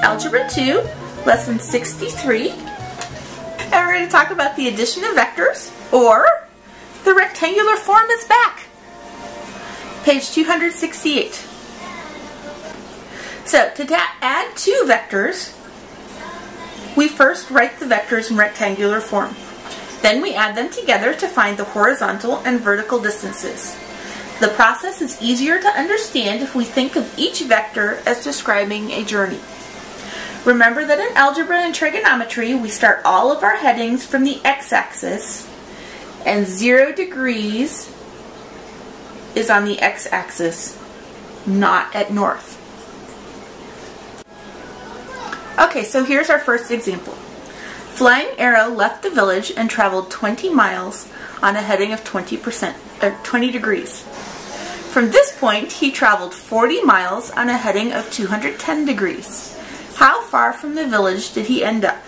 Algebra 2, Lesson 63, and we're going to talk about the addition of vectors, or the rectangular form is back. Page 268. So, to add two vectors, we first write the vectors in rectangular form. Then we add them together to find the horizontal and vertical distances. The process is easier to understand if we think of each vector as describing a journey. Remember that in algebra and trigonometry, we start all of our headings from the x-axis, and 0 degrees is on the x-axis, not at north. Okay, so here's our first example. Flying Arrow left the village and traveled 20 miles on a heading of 20 degrees. From this point, he traveled 40 miles on a heading of 210 degrees. How far from the village did he end up?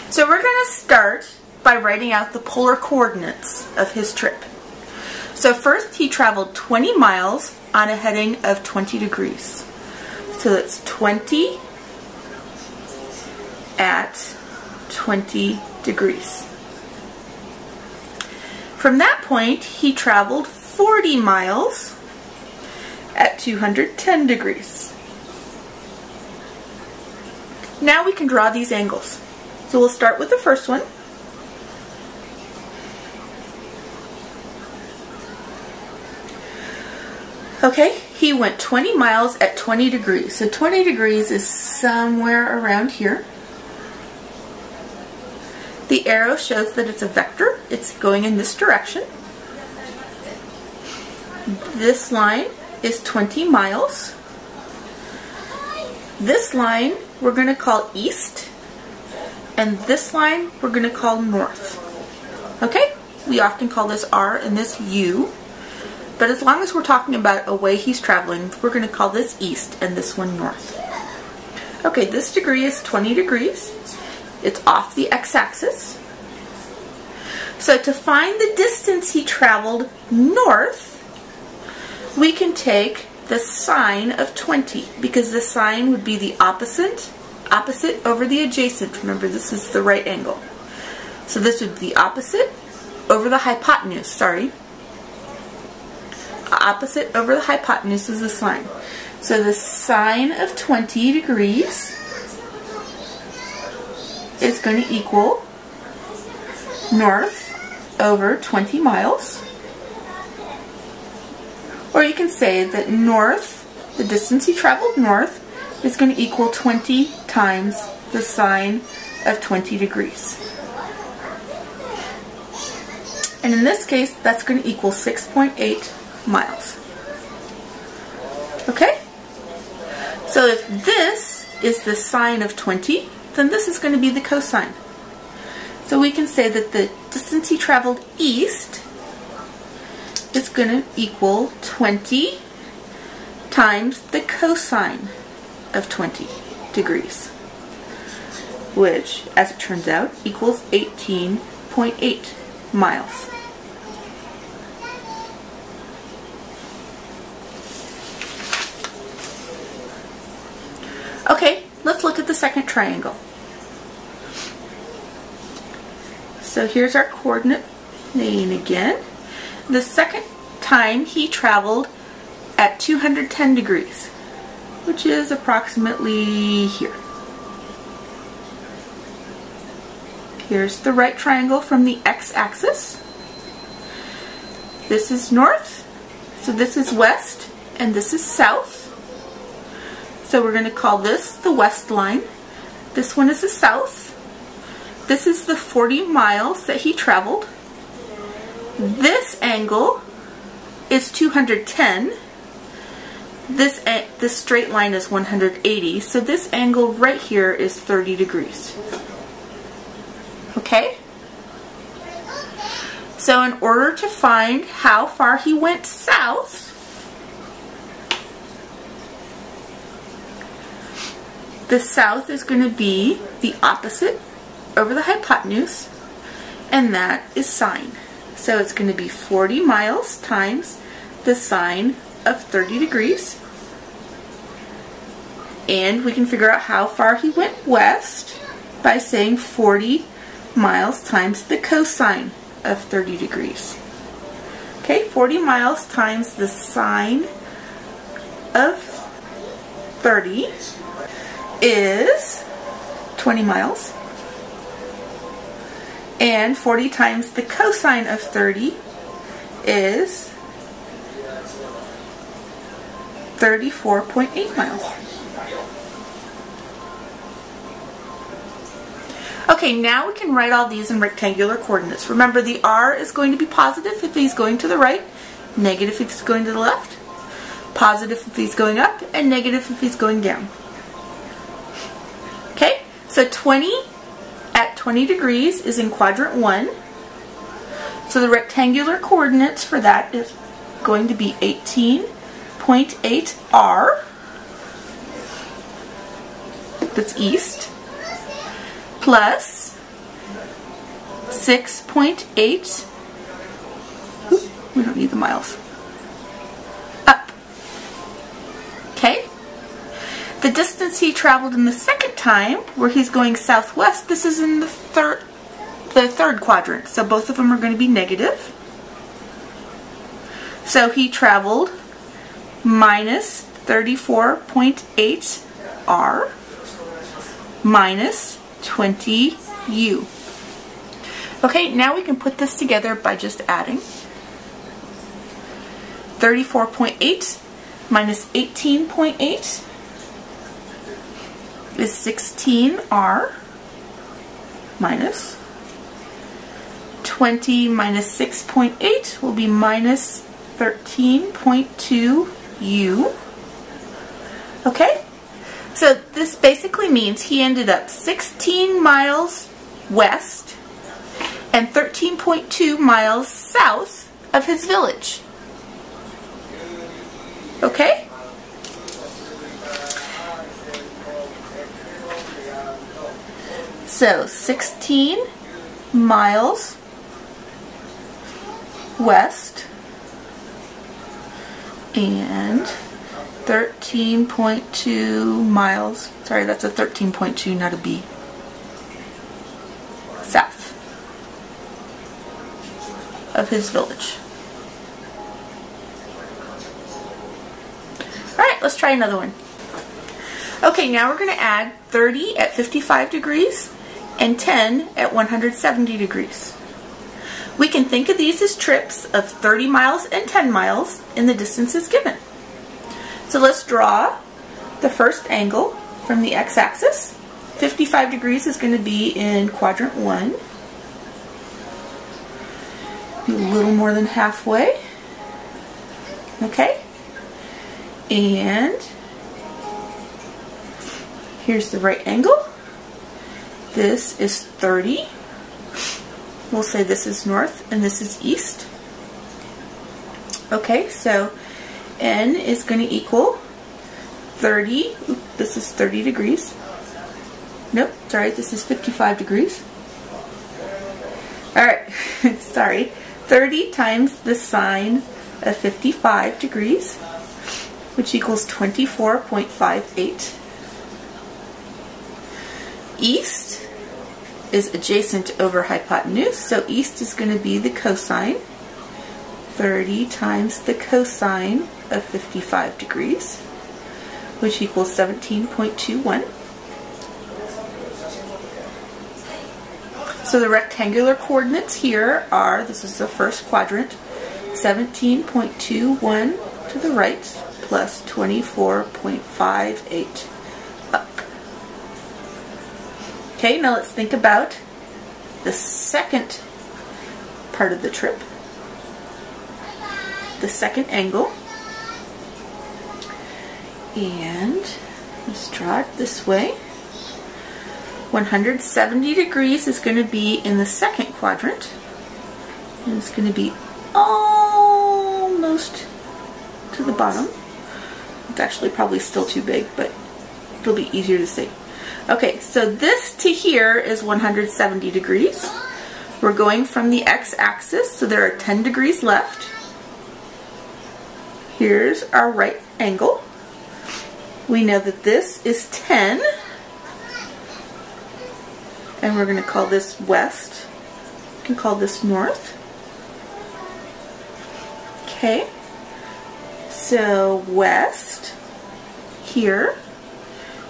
So we're going to start by writing out the polar coordinates of his trip. So first, he traveled 20 miles on a heading of 20 degrees. So that's 20 at 20 degrees. From that point, he traveled 40 miles at 210 degrees. Now we can draw these angles. So we'll start with the first one. Okay, he went 20 miles at 20 degrees. So 20 degrees is somewhere around here. The arrow shows that it's a vector. It's going in this direction. This line is 20 miles. This line we're going to call east, and this line we're going to call north. Okay? We often call this R and this U, but as long as we're talking about a way he's traveling, we're going to call this east and this one north. Okay, this degree is 20 degrees. It's off the x-axis. So to find the distance he traveled north, we can take the sine of 20, because the sine would be the opposite over the adjacent. Remember, this is the right angle. So this would be opposite over the hypotenuse, sorry. Opposite over the hypotenuse is the sine. So the sine of 20 degrees is going to equal north over 20 miles. Or you can say that north, the distance he traveled north, is going to equal 20 times the sine of 20 degrees. And in this case, that's going to equal 6.8 miles. Okay? So if this is the sine of 20, then this is going to be the cosine. So we can say that the distance he traveled east is going to equal 20 times the cosine of 20 degrees, which, as it turns out, equals 18.8 miles. Okay, let's look at the second triangle. So here's our coordinate plane again. The second time he traveled at 210 degrees, which is approximately here. Here's the right triangle from the x-axis. This is north, so this is west, and this is south. So we're going to call this the west line. This one is the south. This is the 40 miles that he traveled. This angle is 210. This straight line is 180. So this angle right here is 30 degrees. Okay? So in order to find how far he went south, the south is going to be the opposite over the hypotenuse, and that is sine. So it's going to be 40 miles times the sine of 30 degrees. And we can figure out how far he went west by saying 40 miles times the cosine of 30 degrees. Okay, 40 miles times the sine of 30 is 20 miles. And 40 times the cosine of 30 is 34.8 miles. Okay, now we can write all these in rectangular coordinates. Remember, the r is going to be positive if he's going to the right, negative if he's going to the left, positive if he's going up, and negative if he's going down. Okay, so 20 at 20 degrees is in quadrant 1. So the rectangular coordinates for that is going to be 18.8 r, that's east, plus 6.8, we don't need the miles, up. Okay? The distance he traveled in the second time, where he's going southwest, this is in the third quadrant, so both of them are going to be negative. So he traveled minus 34.8 r minus 20 u. Okay, now we can put this together by just adding. 34.8 minus 18.8 is 16r minus 20 minus 6.8 will be minus 13.2 u. Okay? So this basically means he ended up 16 miles west and 13.2 miles south of his village. Okay? So 16 miles west and 13.2 miles, sorry, that's a 13.2, not a B, south of his village. Alright, let's try another one. Okay, now we're going to add 30 at 55 degrees and 10 at 170 degrees. We can think of these as trips of 30 miles and 10 miles in the distances given. So let's draw the first angle from the x-axis. 55 degrees is going to be in quadrant 1. Be a little more than halfway. Okay? And here's the right angle. This is 30. We'll say this is north and this is east. Okay, so n is going to equal 30. This is 30 degrees. Nope, sorry, this is 55 degrees. Alright, sorry. 30 times the sine of 55 degrees, which equals 24.58. East is adjacent over hypotenuse, so east is going to be the cosine. 30 times the cosine of 55 degrees, which equals 17.21. So the rectangular coordinates here are, this is the first quadrant, 17.21 to the right plus 24.58 up. Okay, now let's think about the second part of the trip, the second angle. And let's draw it this way. 170 degrees is going to be in the second quadrant. And it's going to be almost to the bottom. It's actually probably still too big, but it'll be easier to see. Okay, so this to here is 170 degrees. We're going from the x-axis, so there are 10 degrees left. Here's our right angle. We know that this is 10, and we're going to call this west. We can call this north. Okay, so west here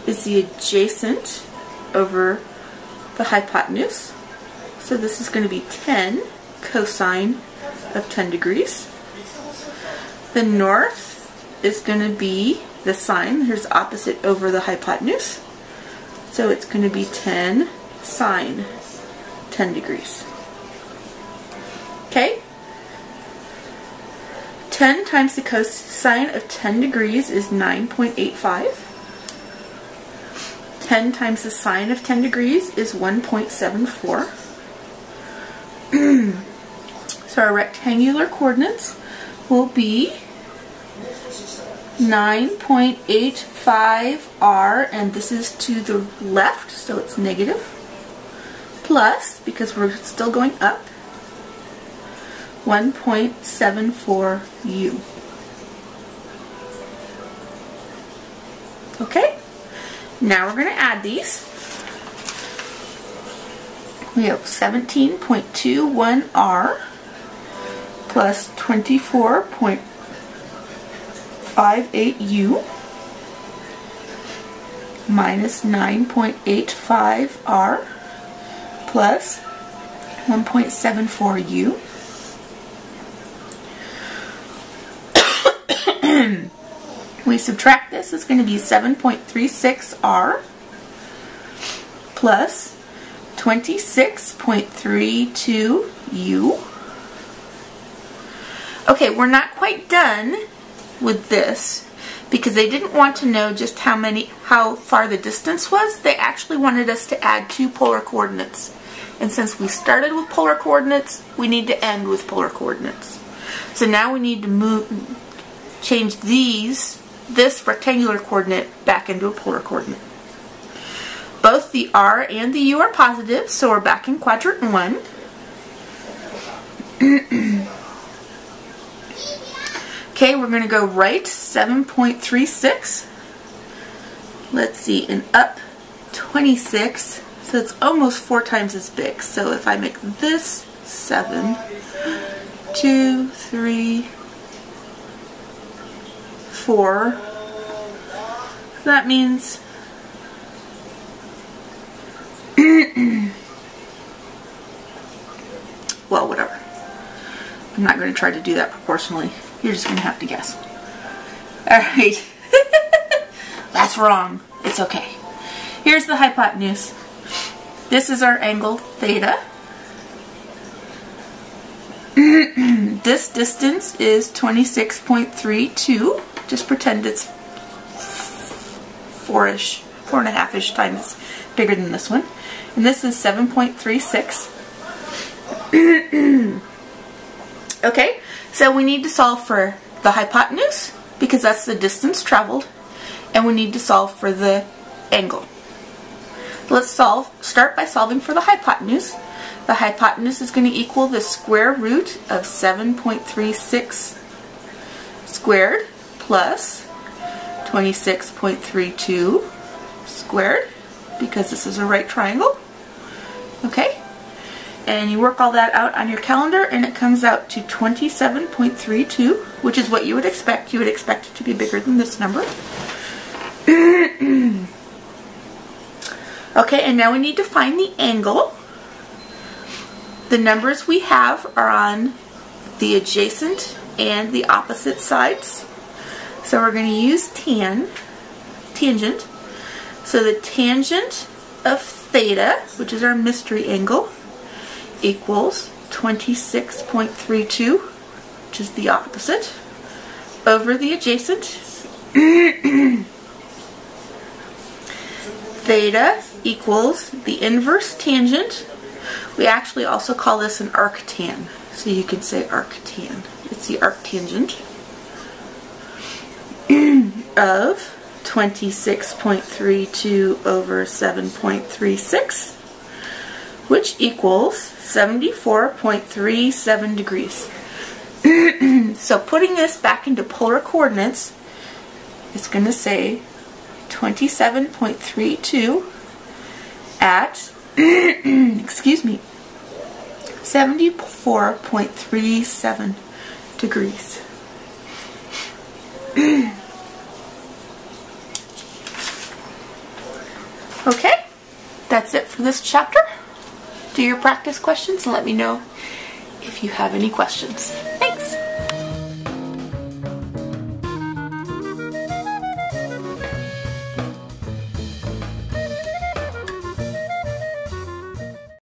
is the adjacent over the hypotenuse. So this is going to be 10 cosine of 10 degrees. The north is going to be the sine. Here's opposite over the hypotenuse. So it's going to be 10 sine 10 degrees. Okay? 10 times the cosine of 10 degrees is 9.85. 10 times the sine of 10 degrees is 1.74. So our rectangular coordinates will be 9.85r, and this is to the left, so it's negative, plus, because we're still going up, 1.74u. Okay, now we're going to add these. We have 17.21r plus 24.58u minus 9.85r plus 1.74u. We subtract this, it's going to be 7.36r plus 26.32u. Okay, we're not quite done with this because they didn't want to know just how far the distance was. They actually wanted us to add 2 polar coordinates. And since we started with polar coordinates, we need to end with polar coordinates. So now we need to change this rectangular coordinate back into a polar coordinate. Both the r and the u are positive, so we're back in quadrant 1. Okay, we're going to go right 7.36. Let's see, and up 26. So it's almost 4 times as big. So if I make this 7, 2, 3, 4, that means well, whatever. I'm not going to try to do that proportionally. You're just going to have to guess. Alright. That's wrong. It's okay. Here's the hypotenuse. This is our angle theta. This distance is 26.32. Just pretend it's 4.5-ish times bigger than this one. And this is 7.36. Okay, so we need to solve for the hypotenuse because that's the distance traveled, and we need to solve for the angle. Let's start by solving for the hypotenuse. The hypotenuse is going to equal the square root of 7.36 squared plus 26.32 squared, because this is a right triangle. Okay? And you work all that out on your calendar, and it comes out to 27.32, which is what you would expect. You would expect it to be bigger than this number. Okay, and now we need to find the angle. The numbers we have are on the adjacent and the opposite sides. So we're going to use tangent. So the tangent of theta, which is our mystery angle, equals 26.32, which is the opposite, over the adjacent. Theta equals the inverse tangent. We actually also call this an arctan, so you can say arctan. It's the arctangent of 26.32 over 7.36, which equals 74.37 degrees. So putting this back into polar coordinates, it's going to say 27.32 at, excuse me, 74.37 degrees. Okay, that's it for this chapter. Do your practice questions and let me know if you have any questions.